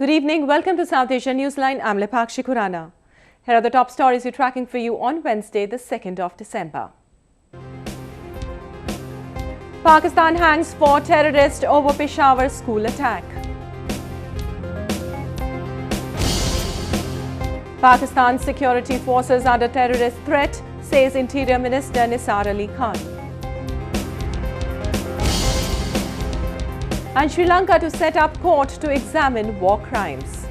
Good evening. Welcome to South Asia Newsline. I'm Lepakshi Khurana. Here are the top stories we're tracking for you on Wednesday, the 2nd of December. Pakistan hangs 4 terrorists over Peshawar school attack. Pakistan's security forces under terrorist threat, says Interior Minister Nisar Ali Khan. And Sri Lanka to set up court to examine war crimes.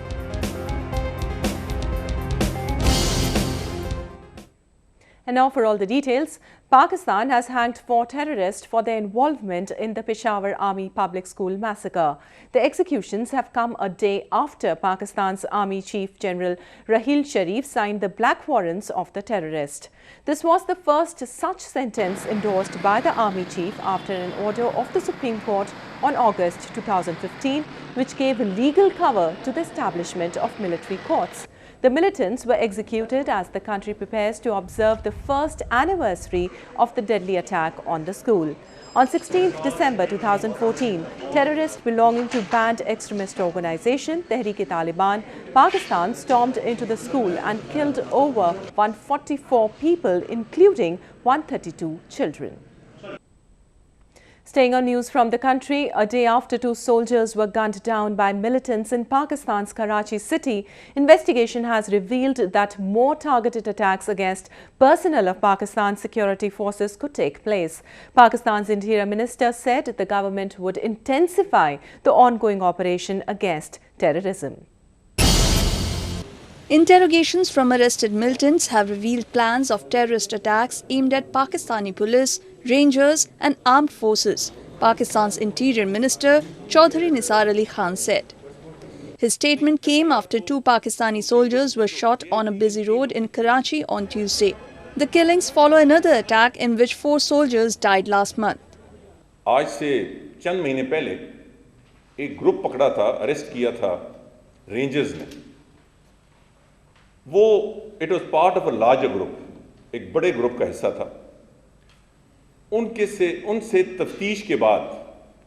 And now for all the details. Pakistan has hanged 4 terrorists for their involvement in the Peshawar Army Public School massacre. The executions have come a day after Pakistan's Army Chief General Raheel Sharif signed the black warrants of the terrorist. This was the first such sentence endorsed by the Army Chief after an order of the Supreme Court on August 2015, which gave legal cover to the establishment of military courts. The militants were executed as the country prepares to observe the first anniversary of the deadly attack on the school. On 16th December 2014, terrorists belonging to banned extremist organization Tehreek-e-Taliban Pakistan stormed into the school and killed over 144 people, including 132 children. Staying on news from the country, a day after 2 soldiers were gunned down by militants in Pakistan's Karachi city, investigation has revealed that more targeted attacks against personnel of Pakistan's security forces could take place. Pakistan's Interior Minister said the government would intensify the ongoing operation against terrorism. Interrogations from arrested militants have revealed plans of terrorist attacks aimed at Pakistani police, rangers and armed forces, Pakistan's Interior Minister Chaudhry Nisar Ali Khan said. His statement came after 2 Pakistani soldiers were shot on a busy road in Karachi on Tuesday. The killings follow another attack in which 4 soldiers died last month. आज से चंद महीने पहले एक group पकड़ा था, arrest किया था rangers ने. वो it was part of a larger group, एक बड़े ग्रुप का हिस्सा था. उनसे तफ्तीश के बाद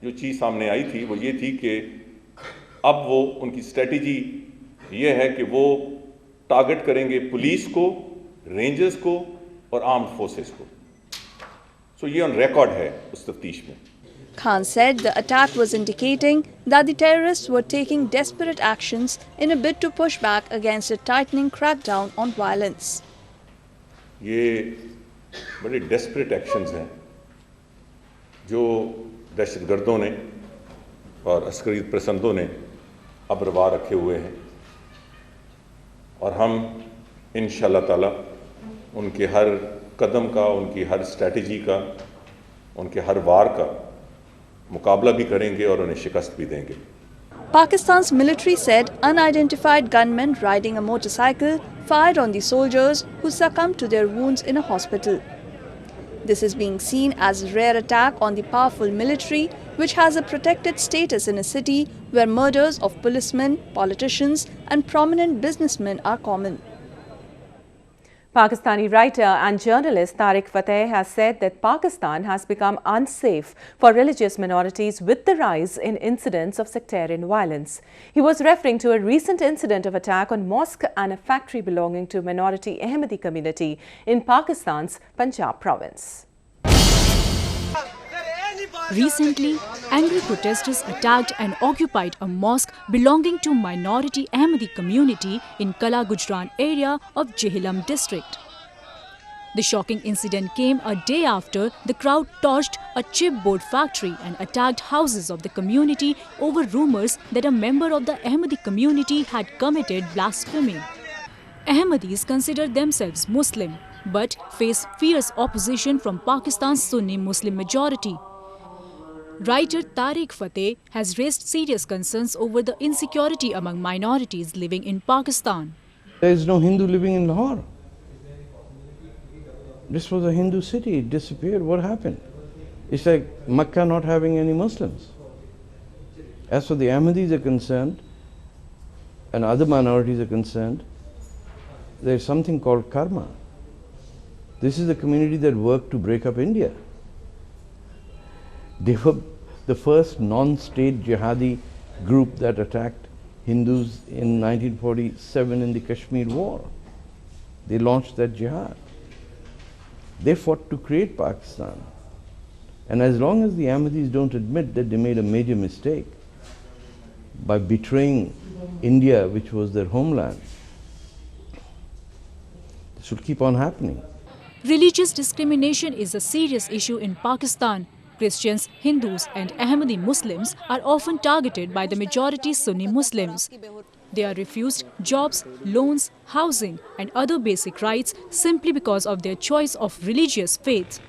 जो चीज़ सामने आई थी वो ये थी कि अब वो उनकी स्ट्रेटजी ये है कि वो टारगेट करेंगे पुलिस को, रेंजर्स को और आर्म्ड फोर्सेस को. सो ये ऑन रिकॉर्ड है उस तफ्तीश में. Khan said the attack was indicating that the terrorists were taking desperate actions in a bid to push back against a tightening crackdown on violence. ये बड़े desperate actions हैं जो दहशतगर्दों ने और अस्करी पसंदों ने अब रवा रखे हुए हैं, और हम इंशाअल्लाह ताला उनके हर कदम का, उनकी हर स्ट्रैटेजी का, उनके हर वार का मुकाबला भी करेंगे और उन्हें शिकस्त भी देंगे. Pakistan's military said unidentified gunmen riding a motorcycle fired on the soldiers who succumbed to their wounds in a hospital. This is being seen as a rare attack on the powerful military, which has a protected status in a city where murders of policemen, politicians and prominent businessmen are common. Pakistani writer and journalist Tariq Fateh has said that Pakistan has become unsafe for religious minorities with the rise in incidents of sectarian violence. He was referring to a recent incident of attack on mosque and a factory belonging to minority Ahmadi community in Pakistan's Punjab province. Recently, angry protesters attacked and occupied a mosque belonging to minority Ahmadi community in Kala Gujran area of Jhelum district. The shocking incident came a day after the crowd torched a chipboard factory and attacked houses of the community over rumors that a member of the Ahmadi community had committed blasphemy. Ahmadis consider themselves Muslim but face fierce opposition from Pakistan's Sunni Muslim majority. Writer Tariq Fateh has raised serious concerns over the insecurity among minorities living in Pakistan. There is no Hindu living in Lahore. This was a Hindu city, it disappeared. What happened? It's like Makkah not having any Muslims. As for the Ahmadis are concerned, and other minorities are concerned, there is something called karma. This is the community that worked to break up India. They were the first non-state jihadi group that attacked Hindus in 1947 in the Kashmir War. They launched that jihad. They fought to create Pakistan. And as long as the Ahmadis don't admit that they made a major mistake by betraying India, which was their homeland, this will keep on happening. Religious discrimination is a serious issue in Pakistan. Christians, Hindus and Ahmadi Muslims are often targeted by the majority Sunni Muslims. They are refused jobs, loans, housing and other basic rights simply because of their choice of religious faith.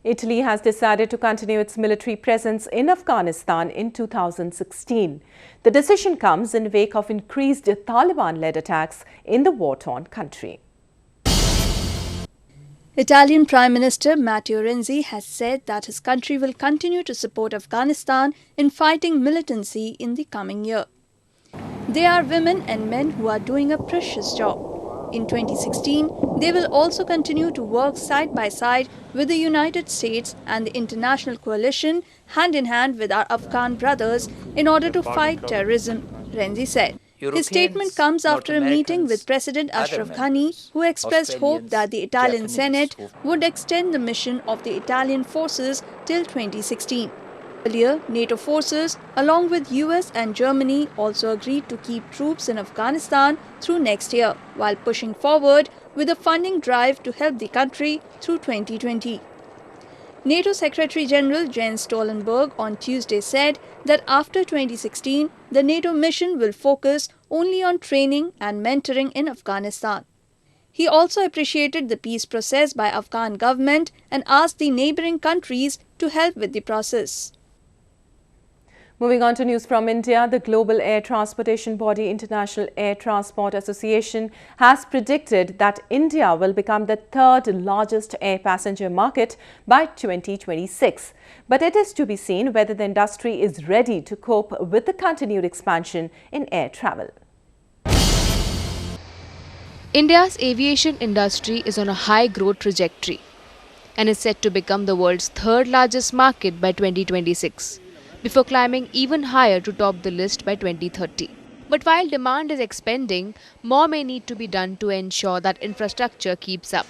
Italy has decided to continue its military presence in Afghanistan in 2016. The decision comes in wake of increased Taliban-led attacks in the war-torn country. Italian Prime Minister Matteo Renzi has said that his country will continue to support Afghanistan in fighting militancy in the coming year. They are women and men who are doing a precious job. In 2016, they will also continue to work side by side with the United States and the international coalition hand in hand with our Afghan brothers in order to fight terrorism, Renzi said. His statement comes after a meeting with President Ashraf Ghani, who expressed hope that the Italian Senate would extend the mission of the Italian forces till 2016. Earlier, NATO forces, along with US and Germany, also agreed to keep troops in Afghanistan through next year, while pushing forward with a funding drive to help the country through 2020. NATO Secretary General Jens Stoltenberg on Tuesday said that after 2016, the NATO mission will focus only on training and mentoring in Afghanistan. He also appreciated the peace process by Afghan government and asked the neighboring countries to help with the process. Moving on to news from India, the global air transportation body International Air Transport Association has predicted that India will become the third largest air passenger market by 2026. But it is to be seen whether the industry is ready to cope with the continued expansion in air travel. India's aviation industry is on a high growth trajectory and is set to become the world's third largest market by 2026. Before climbing even higher to top the list by 2030. But while demand is expanding, more may need to be done to ensure that infrastructure keeps up.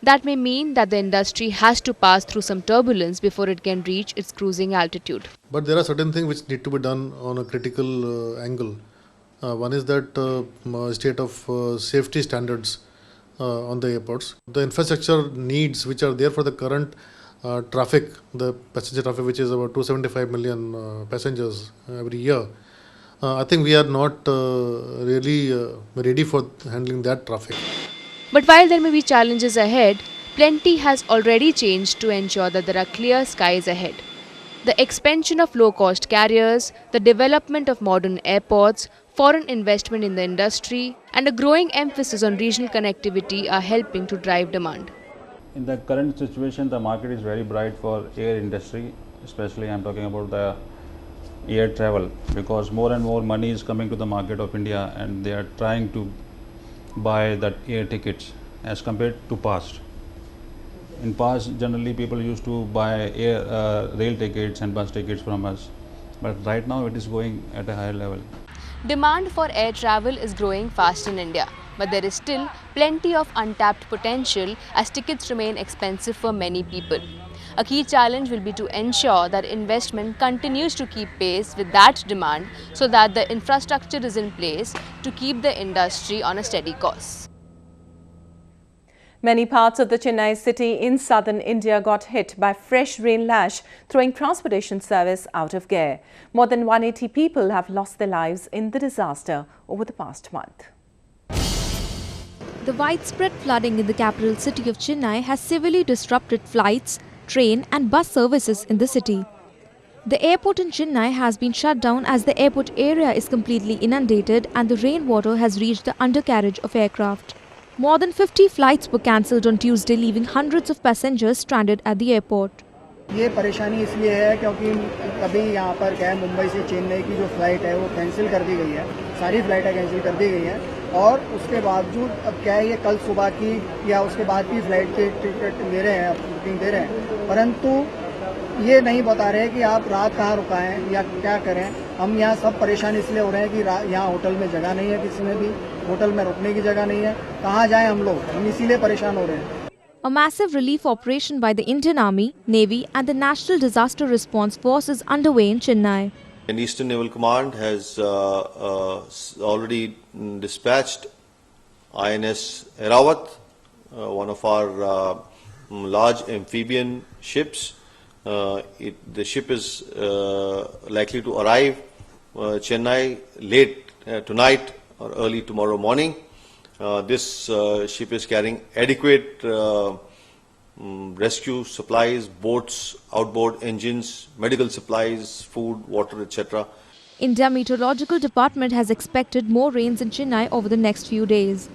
That may mean that the industry has to pass through some turbulence before it can reach its cruising altitude. But there are certain things which need to be done on a critical angle. One is that state of safety standards on the airports. The infrastructure needs which are there for the current traffic, the passenger traffic, which is about 275 million passengers every year. I think we are not really ready for handling that traffic. But while there may be challenges ahead, plenty has already changed to ensure that there are clear skies ahead. The expansion of low-cost carriers, the development of modern airports, foreign investment in the industry, and a growing emphasis on regional connectivity are helping to drive demand. In the current situation, the market is very bright for air industry, especially I am talking about the air travel, because more and more money is coming to the market of India and they are trying to buy that air tickets as compared to past. In past, generally people used to buy rail tickets and bus tickets from us, but right now it is going at a higher level. Demand for air travel is growing fast in India. But there is still plenty of untapped potential as tickets remain expensive for many people. A key challenge will be to ensure that investment continues to keep pace with that demand so that the infrastructure is in place to keep the industry on a steady course. Many parts of the Chennai city in southern India got hit by fresh rain lash, throwing transportation service out of gear. More than 180 people have lost their lives in the disaster over the past month. The widespread flooding in the capital city of Chennai has severely disrupted flights, train and bus services in the city. The airport in Chennai has been shut down as the airport area is completely inundated and the rainwater has reached the undercarriage of aircraft. More than 50 flights were cancelled on Tuesday, leaving hundreds of passengers stranded at the airport. ये परेशानी इसलिए है क्योंकि अभी यहाँ पर क्या है, मुंबई से चेन्नई की जो फ़्लाइट है वो कैंसिल कर दी गई है, सारी फ़्लाइटें कैंसिल कर दी गई हैं और उसके बावजूद अब क्या है, ये कल सुबह की या उसके बाद की फ़्लाइट की टिकट दे रहे हैं, बुकिंग दे रहे हैं, परंतु ये नहीं बता रहे कि आप रात कहाँ रुकाएं या क्या करें। हम यहाँ सब परेशान इसलिए हो रहे हैं कि यहाँ होटल में जगह नहीं है, किसी में भी होटल में रुकने की जगह नहीं है, कहाँ जाएं हम लोग, हम इसीलिए परेशान हो रहे हैं। A massive relief operation by the Indian Army, Navy and the National Disaster Response Force is underway in Chennai. And Eastern Naval Command has already dispatched INS Erawat, one of our large amphibian ships. The ship is likely to arrive Chennai late tonight or early tomorrow morning. This ship is carrying adequate rescue supplies, boats, outboard engines, medical supplies, food, water, etc. India Meteorological Department has expected more rains in Chennai over the next few days.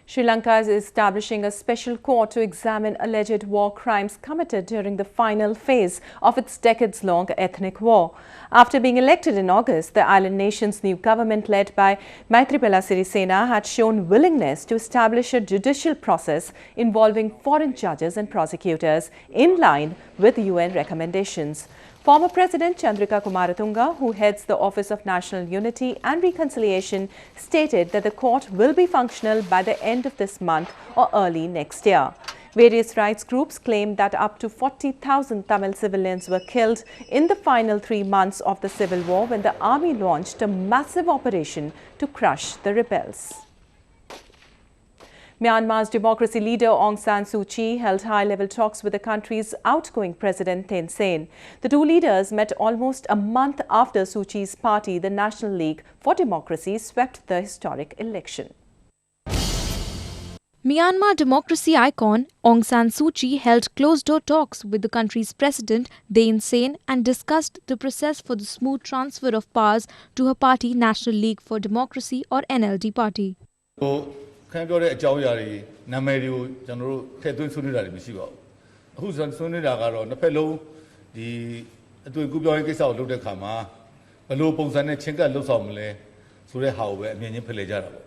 Sri Lanka is establishing a special court to examine alleged war crimes committed during the final phase of its decades-long ethnic war. After being elected in August, the island nation's new government led by Maithripala Sirisena had shown willingness to establish a judicial process involving foreign judges and prosecutors in line with UN recommendations. Former President Chandrika Kumaratunga, who heads the Office of National Unity and Reconciliation, stated that the court will be functional by the end of this month or early next year. Various rights groups claim that up to 40,000 Tamil civilians were killed in the final 3 months of the civil war when the army launched a massive operation to crush the rebels. Myanmar's democracy leader Aung San Suu Kyi held high-level talks with the country's outgoing president Thein Sein. The two leaders met almost a month after Suu Kyi's party, the National League for Democracy, swept the historic election. Myanmar democracy icon Aung San Suu Kyi held closed-door talks with the country's president Thein Sein and discussed the process for the smooth transfer of powers to her party, National League for Democracy or NLD party. ခန့်ပြောတဲ့အကြောင်းအရာတွေနာမည်တွေကိုကျွန်တော်တို့ထည့်သွင်းဆွေးနွေးတာတွေမရှိပါဘူး။အခုဆွေးနွေးတာကတော့နှစ်ဖက်လုံးဒီအသွင်ကူးပြောင်းရေးကိစ္စကိုလုပ်တဲ့အခါမှာဘယ်လိုပုံစံနဲ့ချင်းကပ်လှုပ်ဆောင်မလဲဆိုတဲ့ဟာကိုပဲအမြင်ချင်းဖလှယ်ကြတာပေါ့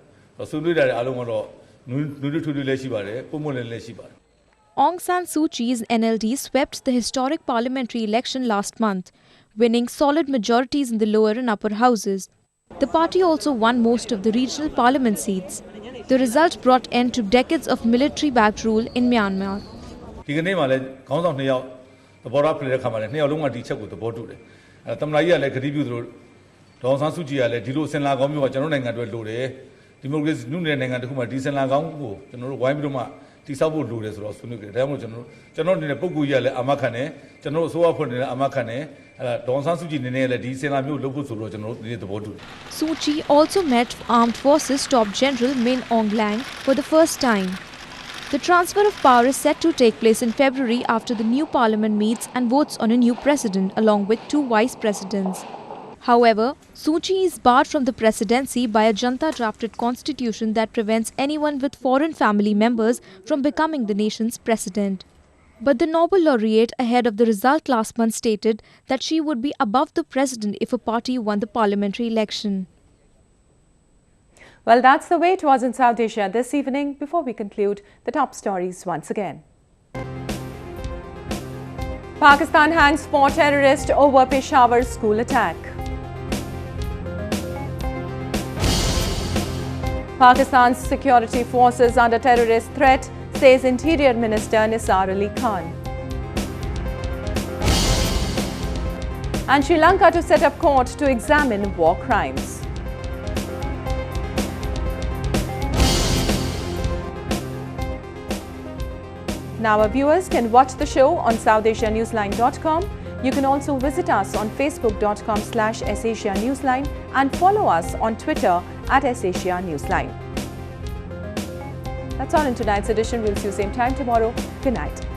။ဆွေးနွေးတာတွေအားလုံးကတော့နူးထွေးထွေးလည်းရှိပါတယ်ပုံမှန်လည်းရှိပါတယ်။ Aung San Suu Kyi's NLD swept the historic parliamentary election last month, winning solid majorities in the lower and upper houses. The party also won most of the regional parliament seats. The result brought end to decades of military-backed rule in Myanmar. ဒီကနေ့မှလည်းခေါင်းဆောင်နှစ်ယောက်သဘောထားဖလှယ်တဲ့ခါမှာလည်းနှစ်ယောက်လုံးကဒီချက်ကိုသဘောတူတယ်။အဲသမ္မတကြီးကလည်းဂရုပြုသလိုဒေါအောင်ဆန်းစုကြည်ကလည်းဒီလိုစင်လာကောင်းမျိုးကကျွန်တော်နိုင်ငံအတွက်လိုတယ်။ဒီမိုကရေစီနုနယ်နိုင်ငံတစ်ခုမှာဒီစင်လာကောင်းကိုကျွန်တော်တို့ဝိုင်းပြီးတော့မှတိစောက်ဖို့လိုတယ်ဆိုတော့ဆွေးနွေးကြတယ်။ဒါကြောင့်ကျွန်တော်အနေနဲ့ပုံကူကြီးကလည်းအာမခံတယ်။ကျွန်တော်တို့အစိုးရဖွဲ့နေလည်းအာမခံတယ်။အဲဒေါအောင်ဆန်းစုကြည်အနေနဲ့လည်းဒီစင်လာမျိုးလုပ်ဖို့ဆိုတော့ကျွန်တော်တို့ဒီသဘောတူတယ်။ Suu Kyi also met Armed Forces Top General Min Aung Hlaing for the first time. The transfer of power is set to take place in February after the new parliament meets and votes on a new president along with 2 vice presidents. However, Suu Kyi is barred from the presidency by a junta-drafted constitution that prevents anyone with foreign family members from becoming the nation's president. But the Nobel laureate ahead of the result last month stated that she would be above the president if a party won the parliamentary election. Well, that's the way it was in South Asia this evening. Before we conclude, the top stories once again. Pakistan hangs 4 terrorists over Peshawar school attack. Pakistan's security forces under terrorist threat, says Interior Minister Nisar Ali Khan. And Sri Lanka to set up court to examine war crimes. Now our viewers can watch the show on SouthAsiaNewsline.com. You can also visit us on Facebook.com/SAsiaNewsline and follow us on Twitter @SAsiaNewsline. That's all in tonight's edition. We'll see you same time tomorrow. Good night.